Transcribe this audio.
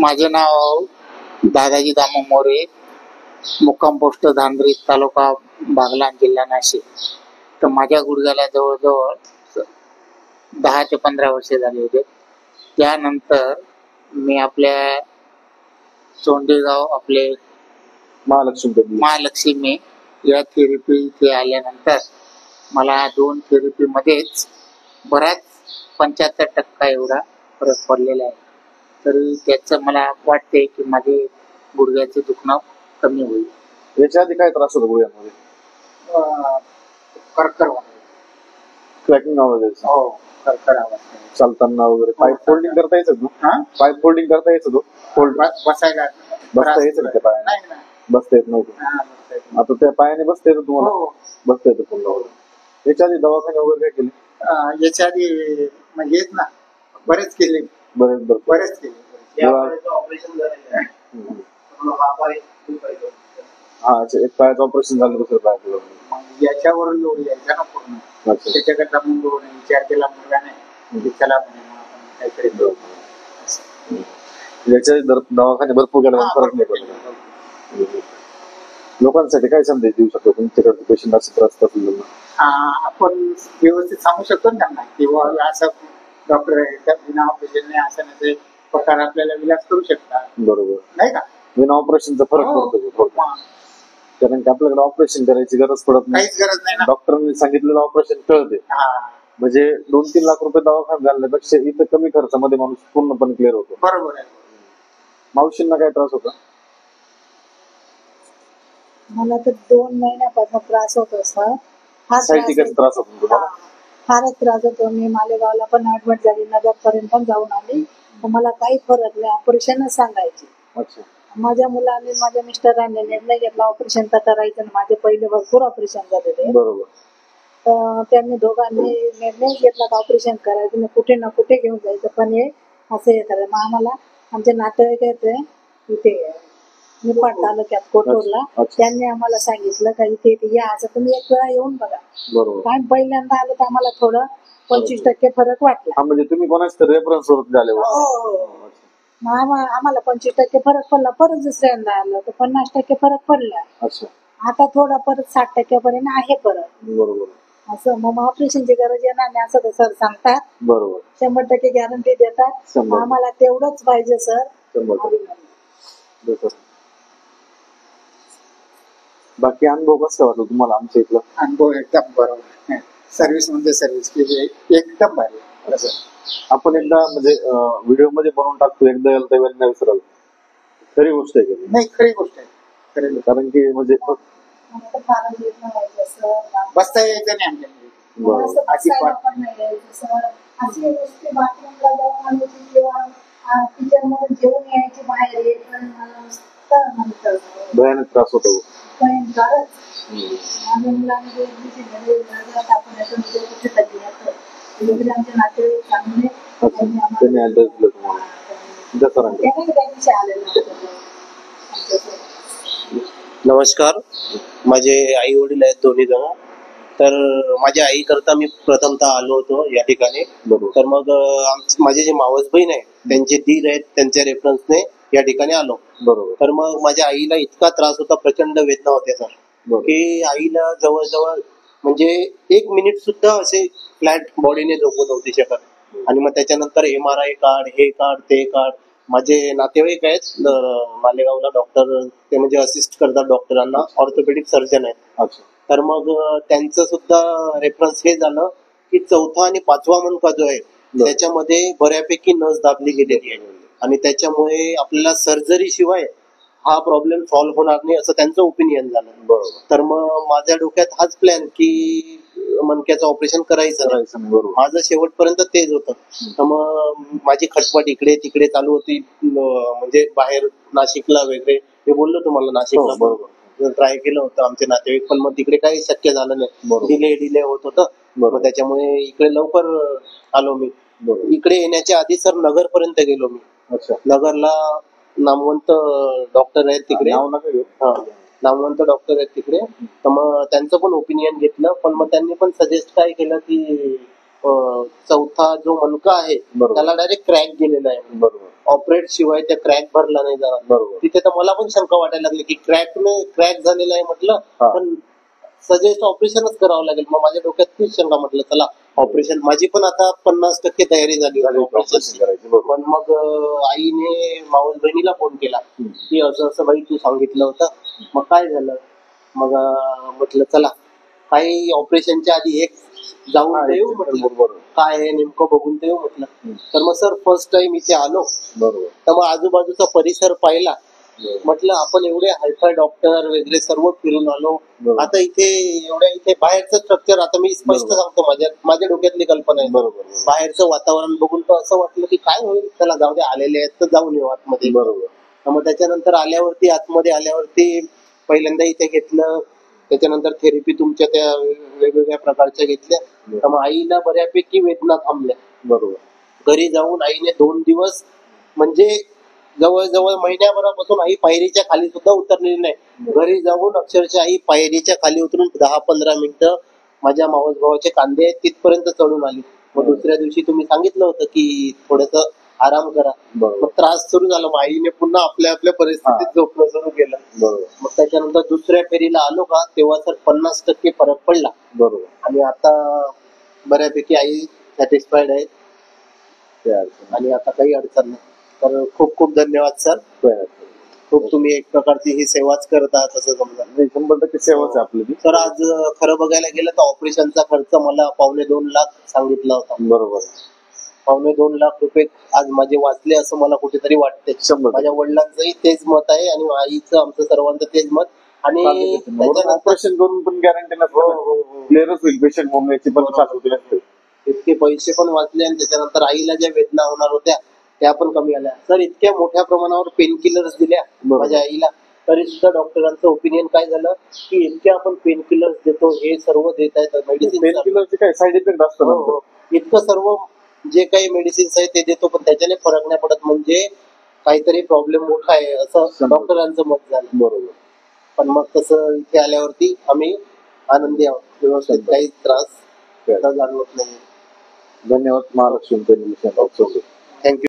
माझं नाव दादाजी दामो मोरे, मुक्काम पोस्ट धांद्री, तालुका बागलाण, जिल्हा नाशिक. तर माझ्या गुडघ्याला जवळजवळ 10 ते 15 वर्षे झाले होते. त्यानंतर मी आपल्या चोंडेगाव आपले महालक्ष्मी या थेरपी इथे आल्यानंतर मला 2 थेरपी मध्येच बराच 75% एवढा फरक पडलेला आहे. तरी त्याचं मला वाटते की माझे गुडघ्याचे दुखणं कमी होईल. याच्या आधी काय त्रास होतो गुडघ्यामध्ये? कर्कर क्रॅकिंग आवाज यायचा? हो, कर्कर आवाज. चालताना वगैरे पाय फोल्डिंग करता यायचं ना? पाय फोल्डिंग करता यायचं? तो फोल्ड बसायला बसता यायचं का त्या पायाने? बसता येत नव्हतं. आता त्या पायाने बसता येतं तुम्हाला? बसता येतं पुन्हा. याच्या आधी दवाखाने वगैरे काय केले? याच्या आधी म्हणजे ना बरेच केले. बरेच केले. ऑपरेशन झालेलं. हा, एक पायाचं ऑपरेशन झालं, दुसरं पायाचं. याच्यावर लोड यायचा ना पूर्ण. त्याच्याकरता मग विचार केला मुलाने, त्याला काहीतरी याच्या दवाखाने भरपूर गेला, फरक नाही पडला. लोकांसाठी काय संदेश देऊ शकतो तुमच्याकडे पेशंट असे त्रास असलेलं? आपण व्यवस्थित सांगू शकतो ना त्यांना किंवा असं डॉक्टर आहे बिना ऑपरेशन असं नसे प्रकार आपल्याला विलास करू शकतात. बरोबर नाही का? बिना ऑपरेशनचा फरक पडतो. कारण की आपल्याकडे ऑपरेशन करायची गरज पडत नाही, काहीच गरज नाही. डॉक्टरांनी सांगितलेलं ऑपरेशन कळते. म्हणजे 2-3 लाख रुपये दवाखान्यात घालण्यापेक्षा इथं कमी खर्चामध्ये माणूस पूर्णपणे क्लिअर होतो. बरोबर आहे. मावशींना काय त्रास होता? मला तर 2 महिन्यापासून त्रास होतो सर. त्रास होतो तुम्हाला? फारच त्रास होतो. मी मालेगावला पण ऍडमिट झाली, नगर पर्यंत पण जाऊन आली. मला काही फरक नाही. ऑपरेशनच सांगायचे. अच्छा. माझ्या मुलाने, माझ्या मिस्टरांनी निर्णय घेतला ऑपरेशन तर करायचं. माझे पहिले भरपूर ऑपरेशन झालेले. बरोबर. तर त्यांनी दोघांनी निर्णय घेतला की ऑपरेशन करायचं, कुठे ना कुठे घेऊन जायचं. पण हे असं हे करायचं. मग आम्हाला आमचे नातेवाईक येते इथे निपाड तालुक्यात कोटूरला, त्यांनी आम्हाला सांगितलं का इथे या, असं तुम्ही एक वेळा येऊन बघा. कारण पहिल्यांदा आलं तर आम्हाला थोडं 25% फरक वाटला. म्हणजे तुम्ही कोणाचं रेफरन्स वर झाले? आम्हाला 25% फरक पडला. परत दुसऱ्यांदा आलं तर 50% फरक पडला. आता थोडा परत 60% पर्यंत आहे फरक. बरोबर. असं मग ऑपरेशनची गरज येणार नाही असं तर सर सांगतात. बरोबर. 100% गॅरंटी देतात. आम्हाला तेवढंच पाहिजे सर. बाकी अनुभव कसा वाटतो तुम्हाला आमच्या इथला? अनुभव एकदम बरोबर. सर्व्हिस म्हणजे सर्व्हिस एकदम भारी. आपण एकदा म्हणजे व्हिडिओ मध्ये बनवून टाकतो, एकदा यायला तर नाही विसराल. खरी गोष्ट आहे का? नाही, खरी गोष्ट आहे. कारण की म्हणजे बसता यायचं नाही भयानक त्रास होतो. नमस्कार. माझे आई वडील आहेत दोन्ही जण. तर माझ्या आई करता मी प्रथमतः आलो होतो या ठिकाणी. तर मग माझे जे मावस बहीण आहे त्यांचे दीर आहेत, त्यांच्या रेफरन्सने या ठिकाणी आलो. तर मग माझ्या आईला इतका त्रास होता, प्रचंड वेदना होत्या सर, की आईला जवळजवळ म्हणजे 1 मिनिट सुद्धा असे फ्लॅट बॉडीने झोपू नव्हती शकत. आणि मग त्याच्यानंतर MRI काढ, हे काढ, ते काढ. माझे नातेवाईक आहेत मालेगावला डॉक्टर, ते म्हणजे असिस्ट करतात डॉक्टरांना, ऑर्थोपेडिक सर्जन आहेत. तर मग त्यांचं सुद्धा रेफरन्स हे झालं की 4था आणि 5वा मणका जो आहे त्याच्यामध्ये बऱ्यापैकी नस दाबली गेलेली आहे आणि त्याच्यामुळे आपल्याला सर्जरी शिवाय हा प्रॉब्लेम सॉल्व्ह होणार नाही असं त्यांचं ओपिनियन झालं. तर मग माझ्या डोक्यात हाच प्लॅन की मणक्याचं ऑपरेशन करायचं. माझं शेवटपर्यंत तेच होतं. तर मग माझी खटपट इकडे तिकडे चालू होती, म्हणजे बाहेर नाशिकला वगैरे. मी बोललो तुम्हाला नाशिकला ट्राय केलं होतं आमचे नातेवाईक, पण मग तिकडे काही शक्य झालं नाही. डिले होत होतं. मग त्याच्यामुळे इकडे लवकर आलो मी. इकडे येण्याच्या आधी सर नगर पर्यंत गेलो मी. नगरला नामवंत डॉक्टर आहेत तिकडे, नामवंत डॉक्टर आहेत तिकडे. तर मग त्यांचं पण ओपिनियन घेतलं. पण मग त्यांनी पण सजेस्ट काय केलं की चौथा जो मणका आहे बरोबर. त्याला डायरेक्ट क्रॅक गेलेला आहे. बरोबर ऑपरेट शिवाय त्या क्रॅक भरला नाही जाणार. बरोबर. तिथे तर मला पण शंका वाटायला लागली की क्रॅक झालेला आहे म्हटलं, हा. पण सजेस्ट ऑपरेशनच करावं लागेल. मग माझ्या डोक्यात तीच शंका, म्हटलं चला ऑपरेशन. माझी पण आता 50% तयारी झाली ऑपरेशनची. करायची. बरोबर. पण मग आईने मावस बहिणीला फोन केला की असं असं बाई तू सांगितलं होतं, मग काय झालं. मग म्हटलं चला काही ऑपरेशनच्या आधी एक जाऊन येऊ म्हटलं, बरोबर. काय आहे नेमकं बघून ते येऊ म्हटलं. तर मग सर फर्स्ट टाइम इथे आलो, बरोबर. तर मग आजूबाजूचा परिसर पाहिला. म्हटलं आपण एवढे हायफाय डॉक्टर वगैरे सर्व फिरून आलो, बरोबर. आता इथे बाहेरचं स्ट्रक्चर, आता मी स्पष्ट बरोबर. सांगतो माझ्या डोक्यातली कल्पना आहे. बरोबर. बाहेरचं वातावरण बघून तर असं वाटलं की काय होईल, त्याला जाऊ दे, आलेले आहेत तर जाऊन येऊ आतमध्ये. बरोबर. मग त्याच्यानंतर आतमध्ये आल्यावरती पहिल्यांदा इथे घेतलं, त्याच्यानंतर थेरपी तुमच्या त्या वेगवेगळ्या प्रकारच्या घेतल्या. तर मग आईला बऱ्यापैकी वेदना थांबल्या. बरोबर. घरी जाऊन आईने 2 दिवस, म्हणजे जवळजवळ महिन्याभरापासून आई पायरीच्या खाली सुद्धा उतरलेली नाही. घरी जाऊन अक्षरशः आई पायरीच्या खाली उतरून 10-15 मिनिटं माझ्या मावस भावाचे कांदे आहेत तिथपर्यंत चढून आली. मग दुसऱ्या दिवशी तुम्ही सांगितलं होतं की थोडस आराम करा. मग त्रास सुरू झाला, मग आईने पुन्हा आपल्या परिस्थितीत झोपणं सुरू केलं. मग त्याच्यानंतर दुसऱ्या फेरीला आलो का, तेव्हा तर 50% फरक पडला. बरोबर. आणि आता बऱ्यापैकी आई सॅटिस्फाईड आहे आणि आता काही अडचण नाही. तर खूप खूप धन्यवाद सर. खूप तुम्ही एक प्रकारची ही सेवाच करत आहात असं समजा. 100% सेवाच आहे आपली. तर आज खरं बघायला गेलं तर ऑपरेशनचा खर्च मला 2.25 लाख सांगितला होता. बरोबर. 2.25 लाख रुपये आज माझे वाचले असं मला कुठेतरी वाटते. माझ्या वडिलांचंही तेच मत आहे आणि आईचं, आमचं सर्वांचं तेच मत. आणि ऑपरेशन करून पण गॅरंटी नसते, क्लिअरच होईल पेशंट म्हणून याची पण शाश्वती नसते. इतके पैसे पण वाचले आणि त्याच्यानंतर आईला ज्या वेदना होणार होत्या त्या पण कमी आल्या. सर इतक्या मोठ्या प्रमाणावर पेन किलर्स दिल्या माझ्या आईला, तरी सुद्धा डॉक्टरांचं ओपिनियन काय झालं की इतके आपण पेन किलर्स देतो, हे सर्व देत आहेत मेडिसिन, पेन किलरचे काय साईड इफेक्ट असतो. इतकं सर्व जे काही मेडिसिन्स आहे ते देतो, पण त्याच्याने फरक नाही पडत, म्हणजे काहीतरी प्रॉब्लेम मोठा आहे असं डॉक्टरांचं मत झालं. बरोबर. पण मग तसं इथे आल्यावरती आम्ही आनंदी आहोत, व्यवस्थित काही त्रास जाणवत नाही. धन्यवाद महालक्ष्मी. थँक्यू.